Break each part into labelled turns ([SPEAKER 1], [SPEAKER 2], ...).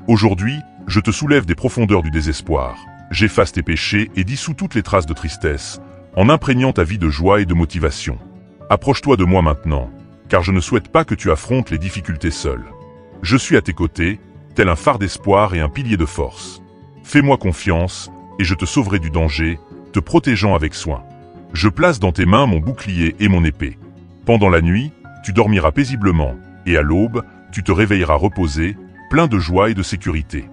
[SPEAKER 1] Aujourd'hui, je te soulève des profondeurs du désespoir. J'efface tes péchés et dissous toutes les traces de tristesse, en imprégnant ta vie de joie et de motivation. Approche-toi de moi maintenant, car je ne souhaite pas que tu affrontes les difficultés seul. Je suis à tes côtés, tel un phare d'espoir et un pilier de force. Fais-moi confiance, et je te sauverai du danger, te protégeant avec soin. Je place dans tes mains mon bouclier et mon épée. Pendant la nuit, tu dormiras paisiblement, et à l'aube, tu te réveilleras reposé, plein de joie et de sécurité.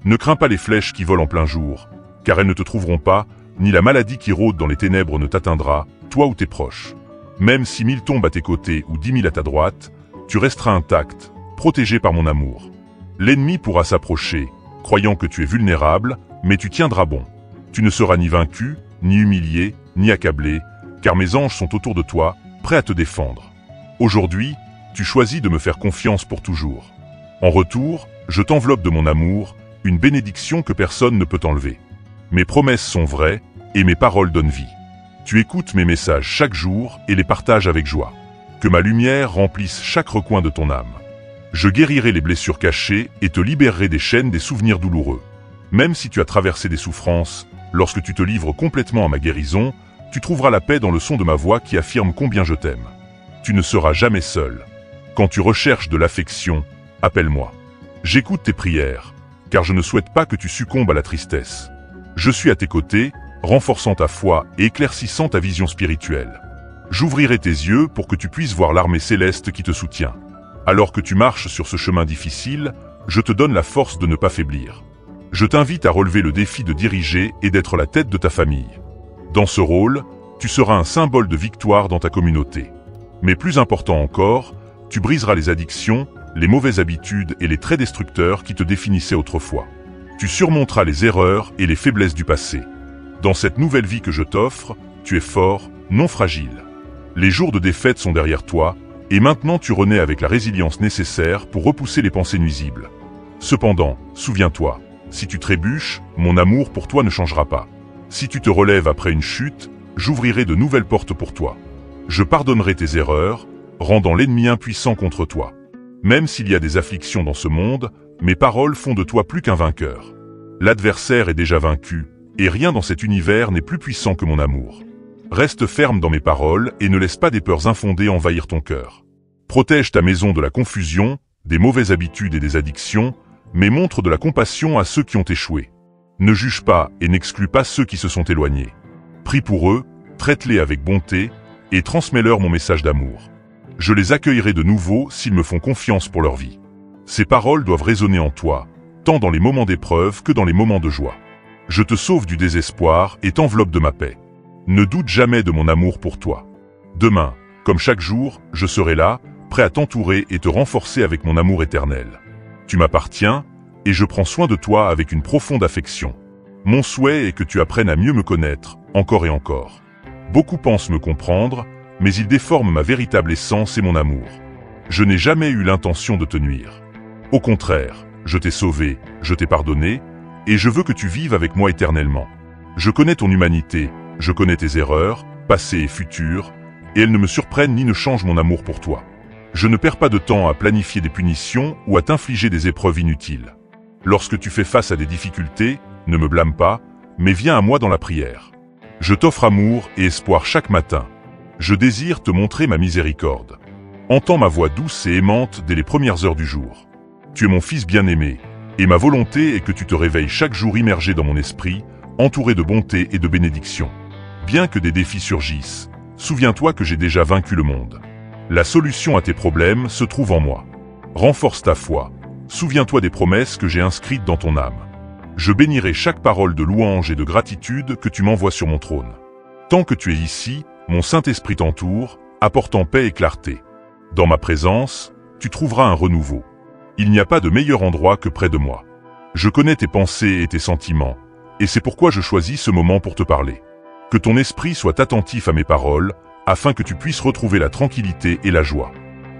[SPEAKER 1] Ne crains pas les flèches qui volent en plein jour, car elles ne te trouveront pas, ni la maladie qui rôde dans les ténèbres ne t'atteindra, toi ou tes proches. Même si 1000 tombent à tes côtés ou 10 000 à ta droite, tu resteras intact, protégé par mon amour. L'ennemi pourra s'approcher, croyant que tu es vulnérable, mais tu tiendras bon. Tu ne seras ni vaincu, ni humilié, ni accablé, car mes anges sont autour de toi, prêts à te défendre. Aujourd'hui, tu choisis de me faire confiance pour toujours. En retour, je t'enveloppe de mon amour, une bénédiction que personne ne peut enlever. Mes promesses sont vraies, et mes paroles donnent vie. Tu écoutes mes messages chaque jour et les partages avec joie. Que ma lumière remplisse chaque recoin de ton âme. Je guérirai les blessures cachées et te libérerai des chaînes des souvenirs douloureux. Même si tu as traversé des souffrances, lorsque tu te livres complètement à ma guérison, tu trouveras la paix dans le son de ma voix qui affirme combien je t'aime. Tu ne seras jamais seul. Quand tu recherches de l'affection, appelle-moi. J'écoute tes prières, car je ne souhaite pas que tu succombes à la tristesse. Je suis à tes côtés, renforçant ta foi et éclaircissant ta vision spirituelle. J'ouvrirai tes yeux pour que tu puisses voir l'armée céleste qui te soutient. Alors que tu marches sur ce chemin difficile, je te donne la force de ne pas faiblir. Je t'invite à relever le défi de diriger et d'être la tête de ta famille. Dans ce rôle, tu seras un symbole de victoire dans ta communauté. Mais plus important encore, tu briseras les addictions, les mauvaises habitudes et les traits destructeurs qui te définissaient autrefois. Tu surmonteras les erreurs et les faiblesses du passé. Dans cette nouvelle vie que je t'offre, tu es fort, non fragile. Les jours de défaite sont derrière toi, et maintenant tu renais avec la résilience nécessaire pour repousser les pensées nuisibles. Cependant, souviens-toi, si tu trébuches, mon amour pour toi ne changera pas. Si tu te relèves après une chute, j'ouvrirai de nouvelles portes pour toi. Je pardonnerai tes erreurs, rendant l'ennemi impuissant contre toi. Même s'il y a des afflictions dans ce monde, mes paroles font de toi plus qu'un vainqueur. L'adversaire est déjà vaincu, et rien dans cet univers n'est plus puissant que mon amour. Reste ferme dans mes paroles et ne laisse pas des peurs infondées envahir ton cœur. Protège ta maison de la confusion, des mauvaises habitudes et des addictions, mais montre de la compassion à ceux qui ont échoué. Ne juge pas et n'exclus pas ceux qui se sont éloignés. Prie pour eux, traite-les avec bonté et transmets-leur mon message d'amour. Je les accueillerai de nouveau s'ils me font confiance pour leur vie. Ces paroles doivent résonner en toi, tant dans les moments d'épreuve que dans les moments de joie. Je te sauve du désespoir et t'enveloppe de ma paix. Ne doute jamais de mon amour pour toi. Demain, comme chaque jour, je serai là, prêt à t'entourer et te renforcer avec mon amour éternel. Tu m'appartiens, et je prends soin de toi avec une profonde affection. Mon souhait est que tu apprennes à mieux me connaître, encore et encore. Beaucoup pensent me comprendre, mais ils déforment ma véritable essence et mon amour. Je n'ai jamais eu l'intention de te nuire. Au contraire, je t'ai sauvé, je t'ai pardonné, et je veux que tu vives avec moi éternellement. Je connais ton humanité, je connais tes erreurs, passées et futures, et elles ne me surprennent ni ne changent mon amour pour toi. Je ne perds pas de temps à planifier des punitions ou à t'infliger des épreuves inutiles. Lorsque tu fais face à des difficultés, ne me blâme pas, mais viens à moi dans la prière. Je t'offre amour et espoir chaque matin. Je désire te montrer ma miséricorde. Entends ma voix douce et aimante dès les premières heures du jour. Tu es mon fils bien-aimé, et ma volonté est que tu te réveilles chaque jour immergé dans mon esprit, entouré de bonté et de bénédiction. Bien que des défis surgissent, souviens-toi que j'ai déjà vaincu le monde. La solution à tes problèmes se trouve en moi. Renforce ta foi. Souviens-toi des promesses que j'ai inscrites dans ton âme. Je bénirai chaque parole de louange et de gratitude que tu m'envoies sur mon trône. Tant que tu es ici, mon Saint-Esprit t'entoure, apportant paix et clarté. Dans ma présence, tu trouveras un renouveau. Il n'y a pas de meilleur endroit que près de moi. Je connais tes pensées et tes sentiments, et c'est pourquoi je choisis ce moment pour te parler. Que ton esprit soit attentif à mes paroles, afin que tu puisses retrouver la tranquillité et la joie.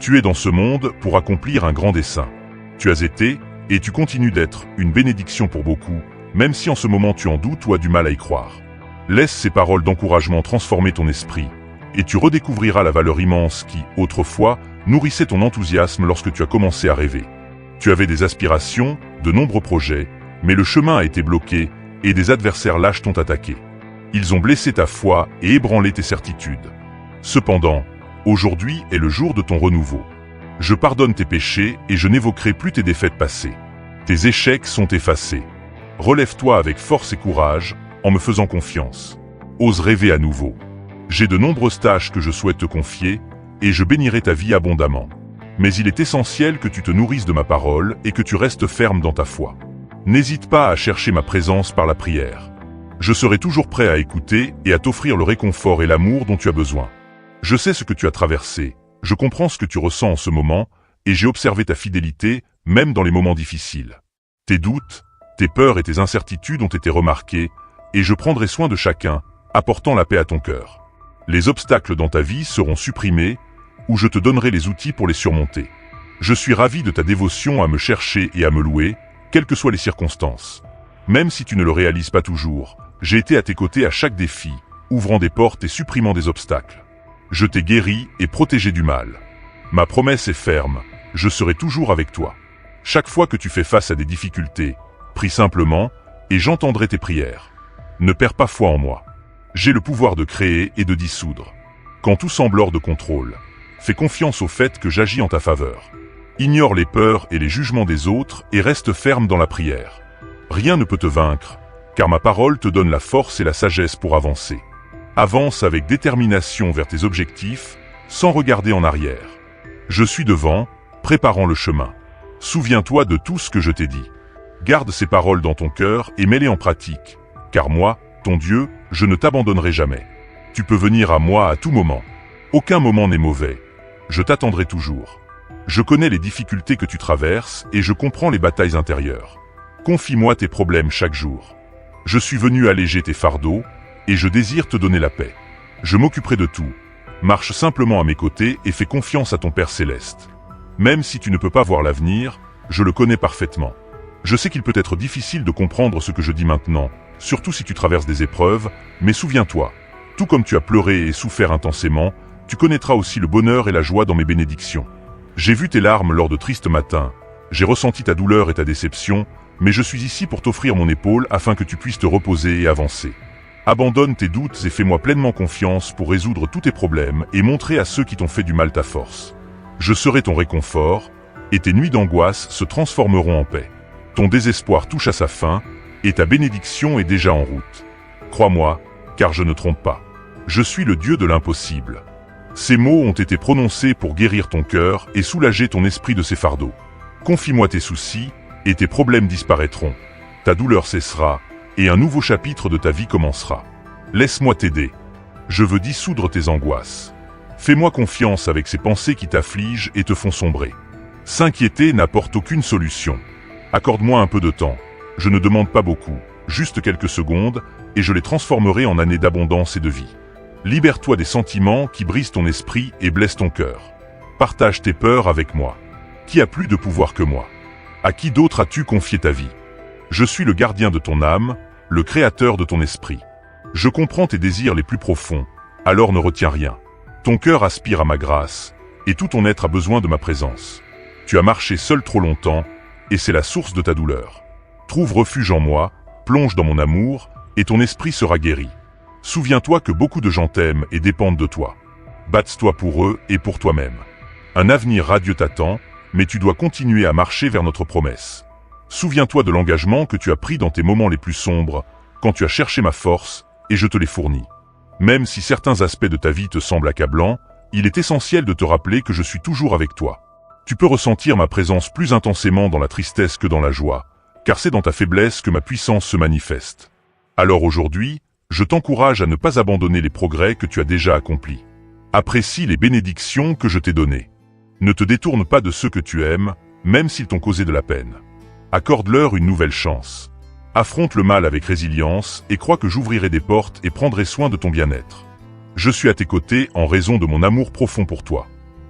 [SPEAKER 1] Tu es dans ce monde pour accomplir un grand dessein. Tu as été, et tu continues d'être, une bénédiction pour beaucoup, même si en ce moment tu en doutes ou as du mal à y croire. Laisse ces paroles d'encouragement transformer ton esprit, et tu redécouvriras la valeur immense qui, autrefois, nourrissait ton enthousiasme lorsque tu as commencé à rêver. Tu avais des aspirations, de nombreux projets, mais le chemin a été bloqué et des adversaires lâches t'ont attaqué. Ils ont blessé ta foi et ébranlé tes certitudes. Cependant, aujourd'hui est le jour de ton renouveau. Je pardonne tes péchés et je n'évoquerai plus tes défaites passées. Tes échecs sont effacés. Relève-toi avec force et courage, en me faisant confiance. Ose rêver à nouveau. J'ai de nombreuses tâches que je souhaite te confier, et je bénirai ta vie abondamment. Mais il est essentiel que tu te nourrisses de ma parole et que tu restes ferme dans ta foi. N'hésite pas à chercher ma présence par la prière. Je serai toujours prêt à écouter et à t'offrir le réconfort et l'amour dont tu as besoin. Je sais ce que tu as traversé, je comprends ce que tu ressens en ce moment, et j'ai observé ta fidélité, même dans les moments difficiles. Tes doutes, tes peurs et tes incertitudes ont été remarqués, et je prendrai soin de chacun, apportant la paix à ton cœur. Les obstacles dans ta vie seront supprimés, ou je te donnerai les outils pour les surmonter. Je suis ravi de ta dévotion à me chercher et à me louer, quelles que soient les circonstances. Même si tu ne le réalises pas toujours, j'ai été à tes côtés à chaque défi, ouvrant des portes et supprimant des obstacles. Je t'ai guéri et protégé du mal. Ma promesse est ferme, je serai toujours avec toi. Chaque fois que tu fais face à des difficultés, prie simplement, et j'entendrai tes prières. Ne perds pas foi en moi. J'ai le pouvoir de créer et de dissoudre. Quand tout semble hors de contrôle, fais confiance au fait que j'agis en ta faveur. Ignore les peurs et les jugements des autres et reste ferme dans la prière. Rien ne peut te vaincre, car ma parole te donne la force et la sagesse pour avancer. Avance avec détermination vers tes objectifs, sans regarder en arrière. Je suis devant, préparant le chemin. Souviens-toi de tout ce que je t'ai dit. Garde ces paroles dans ton cœur et mets-les en pratique, car moi, ton Dieu, je ne t'abandonnerai jamais. Tu peux venir à moi à tout moment. Aucun moment n'est mauvais. Je t'attendrai toujours. Je connais les difficultés que tu traverses et je comprends les batailles intérieures. Confie-moi tes problèmes chaque jour. Je suis venu alléger tes fardeaux, et je désire te donner la paix. Je m'occuperai de tout. Marche simplement à mes côtés et fais confiance à ton Père Céleste. Même si tu ne peux pas voir l'avenir, je le connais parfaitement. Je sais qu'il peut être difficile de comprendre ce que je dis maintenant, surtout si tu traverses des épreuves, mais souviens-toi, tout comme tu as pleuré et souffert intensément, tu connaîtras aussi le bonheur et la joie dans mes bénédictions. J'ai vu tes larmes lors de tristes matins, j'ai ressenti ta douleur et ta déception, mais je suis ici pour t'offrir mon épaule afin que tu puisses te reposer et avancer. Abandonne tes doutes et fais-moi pleinement confiance pour résoudre tous tes problèmes et montrer à ceux qui t'ont fait du mal ta force. Je serai ton réconfort, et tes nuits d'angoisse se transformeront en paix. Ton désespoir touche à sa fin, et ta bénédiction est déjà en route. Crois-moi, car je ne trompe pas. Je suis le Dieu de l'impossible. Ces mots ont été prononcés pour guérir ton cœur et soulager ton esprit de ses fardeaux. Confie-moi tes soucis, et tes problèmes disparaîtront. Ta douleur cessera, et un nouveau chapitre de ta vie commencera. Laisse-moi t'aider. Je veux dissoudre tes angoisses. Fais-moi confiance avec ces pensées qui t'affligent et te font sombrer. S'inquiéter n'apporte aucune solution. Accorde-moi un peu de temps. Je ne demande pas beaucoup, juste quelques secondes, et je les transformerai en années d'abondance et de vie. Libère-toi des sentiments qui brisent ton esprit et blessent ton cœur. Partage tes peurs avec moi. Qui a plus de pouvoir que moi? À qui d'autre as-tu confié ta vie? Je suis le gardien de ton âme, le créateur de ton esprit. Je comprends tes désirs les plus profonds, alors ne retiens rien. Ton cœur aspire à ma grâce, et tout ton être a besoin de ma présence. Tu as marché seul trop longtemps, et c'est la source de ta douleur. Trouve refuge en moi, plonge dans mon amour, et ton esprit sera guéri. Souviens-toi que beaucoup de gens t'aiment et dépendent de toi. Bats-toi pour eux et pour toi-même. Un avenir radieux t'attend, mais tu dois continuer à marcher vers notre promesse. Souviens-toi de l'engagement que tu as pris dans tes moments les plus sombres, quand tu as cherché ma force, et je te l'ai fournie. Même si certains aspects de ta vie te semblent accablants, il est essentiel de te rappeler que je suis toujours avec toi. Tu peux ressentir ma présence plus intensément dans la tristesse que dans la joie, car c'est dans ta faiblesse que ma puissance se manifeste. Alors aujourd'hui, je t'encourage à ne pas abandonner les progrès que tu as déjà accomplis. Apprécie les bénédictions que je t'ai données. Ne te détourne pas de ceux que tu aimes, même s'ils t'ont causé de la peine. Accorde-leur une nouvelle chance. Affronte le mal avec résilience et crois que j'ouvrirai des portes et prendrai soin de ton bien-être. Je suis à tes côtés en raison de mon amour profond pour toi.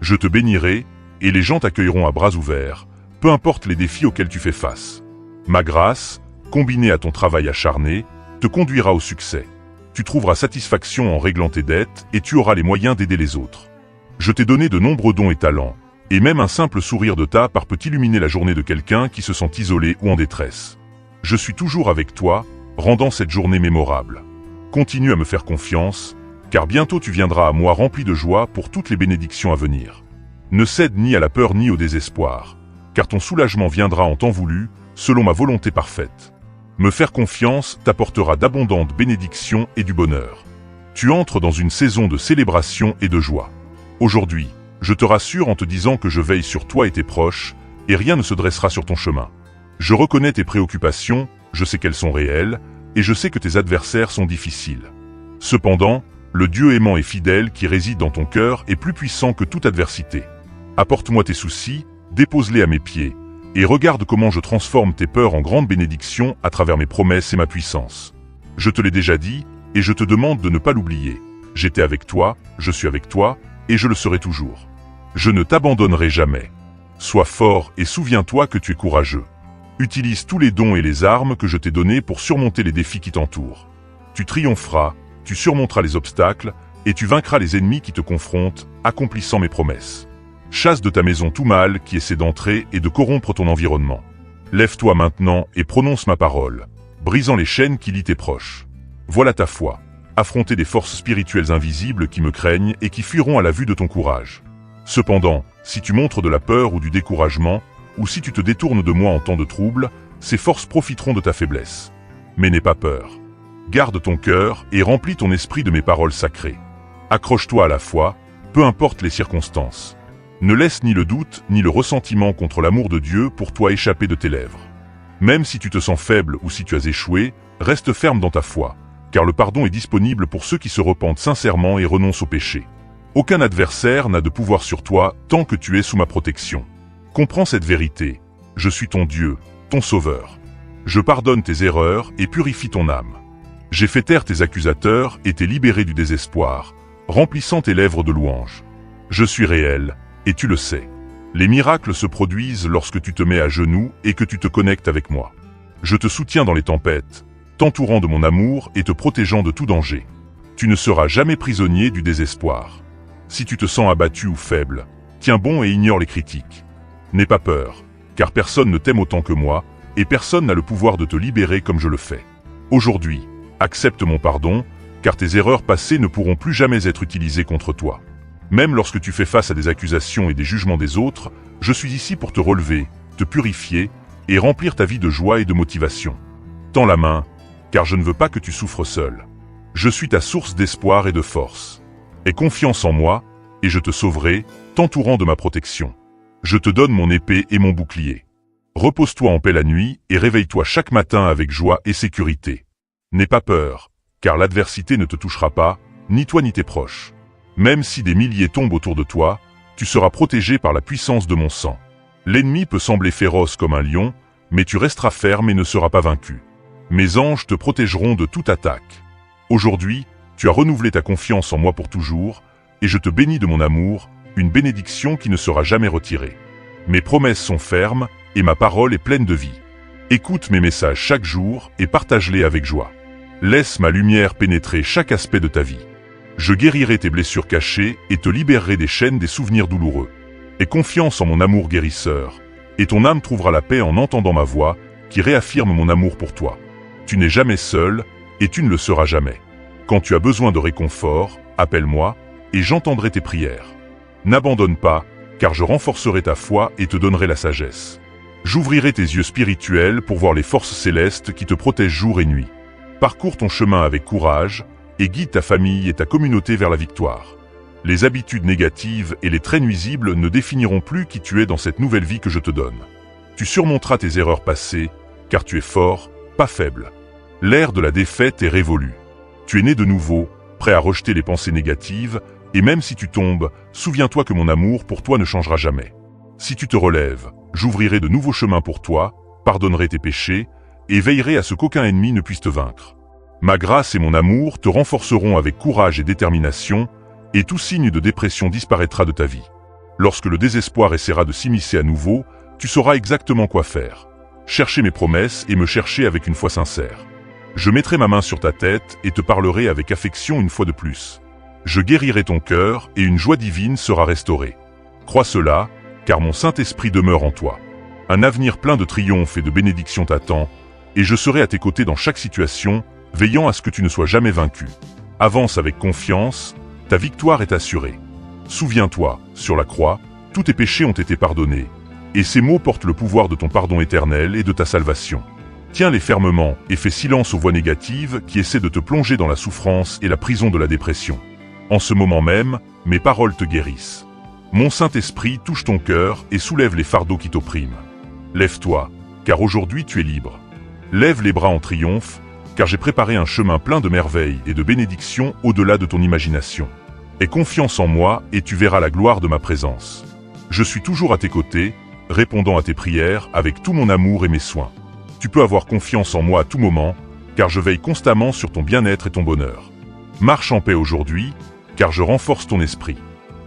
[SPEAKER 1] Je te bénirai, et les gens t'accueilleront à bras ouverts, peu importe les défis auxquels tu fais face. Ma grâce, combinée à ton travail acharné, te conduira au succès. Tu trouveras satisfaction en réglant tes dettes et tu auras les moyens d'aider les autres. Je t'ai donné de nombreux dons et talents, Et même un simple sourire de ta part peut illuminer la journée de quelqu'un qui se sent isolé ou en détresse. Je suis toujours avec toi, rendant cette journée mémorable. Continue à me faire confiance, car bientôt tu viendras à moi rempli de joie pour toutes les bénédictions à venir. Ne cède ni à la peur ni au désespoir, car ton soulagement viendra en temps voulu, selon ma volonté parfaite. Me faire confiance t'apportera d'abondantes bénédictions et du bonheur. Tu entres dans une saison de célébration et de joie. Aujourd'hui, je te rassure en te disant que je veille sur toi et tes proches, et rien ne se dressera sur ton chemin. Je reconnais tes préoccupations, je sais qu'elles sont réelles, et je sais que tes adversaires sont difficiles. Cependant, le Dieu aimant et fidèle qui réside dans ton cœur est plus puissant que toute adversité. Apporte-moi tes soucis, dépose-les à mes pieds, et regarde comment je transforme tes peurs en grandes bénédictions à travers mes promesses et ma puissance. Je te l'ai déjà dit, et je te demande de ne pas l'oublier. J'étais avec toi, je suis avec toi, et je le serai toujours. Je ne t'abandonnerai jamais. Sois fort et souviens-toi que tu es courageux. Utilise tous les dons et les armes que je t'ai donnés pour surmonter les défis qui t'entourent. Tu triompheras, tu surmonteras les obstacles, et tu vaincras les ennemis qui te confrontent, accomplissant mes promesses. Chasse de ta maison tout mal qui essaie d'entrer et de corrompre ton environnement. Lève-toi maintenant et prononce ma parole, brisant les chaînes qui lient tes proches. Voilà ta foi. Affronter des forces spirituelles invisibles qui me craignent et qui fuiront à la vue de ton courage. Cependant, si tu montres de la peur ou du découragement, ou si tu te détournes de moi en temps de trouble, ces forces profiteront de ta faiblesse. Mais n'aie pas peur. Garde ton cœur et remplis ton esprit de mes paroles sacrées. Accroche-toi à la foi, peu importe les circonstances. Ne laisse ni le doute ni le ressentiment contre l'amour de Dieu pour toi échapper de tes lèvres. Même si tu te sens faible ou si tu as échoué, reste ferme dans ta foi, car le pardon est disponible pour ceux qui se repentent sincèrement et renoncent au péché. Aucun adversaire n'a de pouvoir sur toi tant que tu es sous ma protection. Comprends cette vérité. Je suis ton Dieu, ton Sauveur. Je pardonne tes erreurs et purifie ton âme. J'ai fait taire tes accusateurs et t'ai libéré du désespoir, remplissant tes lèvres de louanges. Je suis réel, et tu le sais. Les miracles se produisent lorsque tu te mets à genoux et que tu te connectes avec moi. Je te soutiens dans les tempêtes, t'entourant de mon amour et te protégeant de tout danger. Tu ne seras jamais prisonnier du désespoir. Si tu te sens abattu ou faible, tiens bon et ignore les critiques. N'aie pas peur, car personne ne t'aime autant que moi, et personne n'a le pouvoir de te libérer comme je le fais. Aujourd'hui, accepte mon pardon, car tes erreurs passées ne pourront plus jamais être utilisées contre toi. Même lorsque tu fais face à des accusations et des jugements des autres, je suis ici pour te relever, te purifier, et remplir ta vie de joie et de motivation. Tends la main, car je ne veux pas que tu souffres seul. Je suis ta source d'espoir et de force. Aie confiance en moi, et je te sauverai, t'entourant de ma protection. Je te donne mon épée et mon bouclier. Repose-toi en paix la nuit et réveille-toi chaque matin avec joie et sécurité. N'aie pas peur, car l'adversité ne te touchera pas, ni toi ni tes proches. Même si des milliers tombent autour de toi, tu seras protégé par la puissance de mon sang. L'ennemi peut sembler féroce comme un lion, mais tu resteras ferme et ne seras pas vaincu. Mes anges te protégeront de toute attaque. Aujourd'hui, tu as renouvelé ta confiance en moi pour toujours, et je te bénis de mon amour, une bénédiction qui ne sera jamais retirée. Mes promesses sont fermes, et ma parole est pleine de vie. Écoute mes messages chaque jour et partage-les avec joie. Laisse ma lumière pénétrer chaque aspect de ta vie. Je guérirai tes blessures cachées et te libérerai des chaînes des souvenirs douloureux. Aie confiance en mon amour guérisseur, et ton âme trouvera la paix en entendant ma voix, qui réaffirme mon amour pour toi. Tu n'es jamais seul, et tu ne le seras jamais. Quand tu as besoin de réconfort, appelle-moi, et j'entendrai tes prières. N'abandonne pas, car je renforcerai ta foi et te donnerai la sagesse. J'ouvrirai tes yeux spirituels pour voir les forces célestes qui te protègent jour et nuit. Parcours ton chemin avec courage, et guide ta famille et ta communauté vers la victoire. Les habitudes négatives et les traits nuisibles ne définiront plus qui tu es dans cette nouvelle vie que je te donne. Tu surmonteras tes erreurs passées, car tu es fort, pas faible. L'ère de la défaite est révolue. Tu es né de nouveau, prêt à rejeter les pensées négatives, et même si tu tombes, souviens-toi que mon amour pour toi ne changera jamais. Si tu te relèves, j'ouvrirai de nouveaux chemins pour toi, pardonnerai tes péchés, et veillerai à ce qu'aucun ennemi ne puisse te vaincre. Ma grâce et mon amour te renforceront avec courage et détermination, et tout signe de dépression disparaîtra de ta vie. Lorsque le désespoir essaiera de s'immiscer à nouveau, tu sauras exactement quoi faire. Chercher mes promesses et me chercher avec une foi sincère. Je mettrai ma main sur ta tête et te parlerai avec affection une fois de plus. Je guérirai ton cœur et une joie divine sera restaurée. Crois cela, car mon Saint-Esprit demeure en toi. Un avenir plein de triomphe et de bénédictions t'attend, et je serai à tes côtés dans chaque situation, veillant à ce que tu ne sois jamais vaincu. Avance avec confiance, ta victoire est assurée. Souviens-toi, sur la croix, tous tes péchés ont été pardonnés, et ces mots portent le pouvoir de ton pardon éternel et de ta salvation. Tiens-les fermement et fais silence aux voix négatives qui essaient de te plonger dans la souffrance et la prison de la dépression. En ce moment même, mes paroles te guérissent. Mon Saint-Esprit touche ton cœur et soulève les fardeaux qui t'oppriment. Lève-toi, car aujourd'hui tu es libre. Lève les bras en triomphe, car j'ai préparé un chemin plein de merveilles et de bénédictions au-delà de ton imagination. Aie confiance en moi et tu verras la gloire de ma présence. Je suis toujours à tes côtés, répondant à tes prières avec tout mon amour et mes soins. Tu peux avoir confiance en moi à tout moment, car je veille constamment sur ton bien-être et ton bonheur. Marche en paix aujourd'hui, car je renforce ton esprit.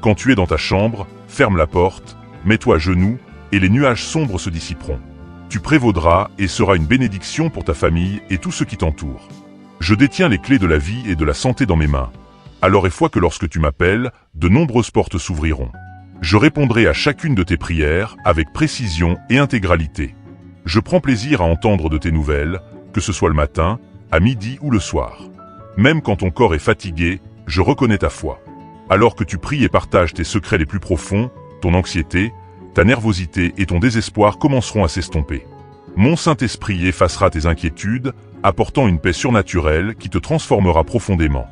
[SPEAKER 1] Quand tu es dans ta chambre, ferme la porte, mets-toi à genoux, et les nuages sombres se dissiperont. Tu prévaudras et seras une bénédiction pour ta famille et tous ceux qui t'entourent. Je détiens les clés de la vie et de la santé dans mes mains. Alors et foi que lorsque tu m'appelles, de nombreuses portes s'ouvriront. Je répondrai à chacune de tes prières avec précision et intégralité. Je prends plaisir à entendre de tes nouvelles, que ce soit le matin, à midi ou le soir. Même quand ton corps est fatigué, je reconnais ta foi. Alors que tu pries et partages tes secrets les plus profonds, ton anxiété, ta nervosité et ton désespoir commenceront à s'estomper. Mon Saint-Esprit effacera tes inquiétudes, apportant une paix surnaturelle qui te transformera profondément.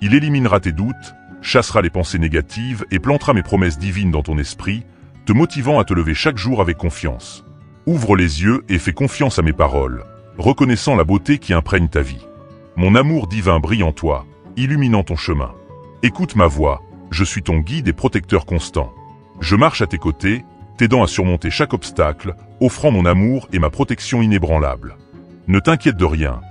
[SPEAKER 1] Il éliminera tes doutes, chassera les pensées négatives et plantera mes promesses divines dans ton esprit, te motivant à te lever chaque jour avec confiance. Ouvre les yeux et fais confiance à mes paroles, reconnaissant la beauté qui imprègne ta vie. Mon amour divin brille en toi, illuminant ton chemin. Écoute ma voix, je suis ton guide et protecteur constant. Je marche à tes côtés, t'aidant à surmonter chaque obstacle, offrant mon amour et ma protection inébranlable. Ne t'inquiète de rien,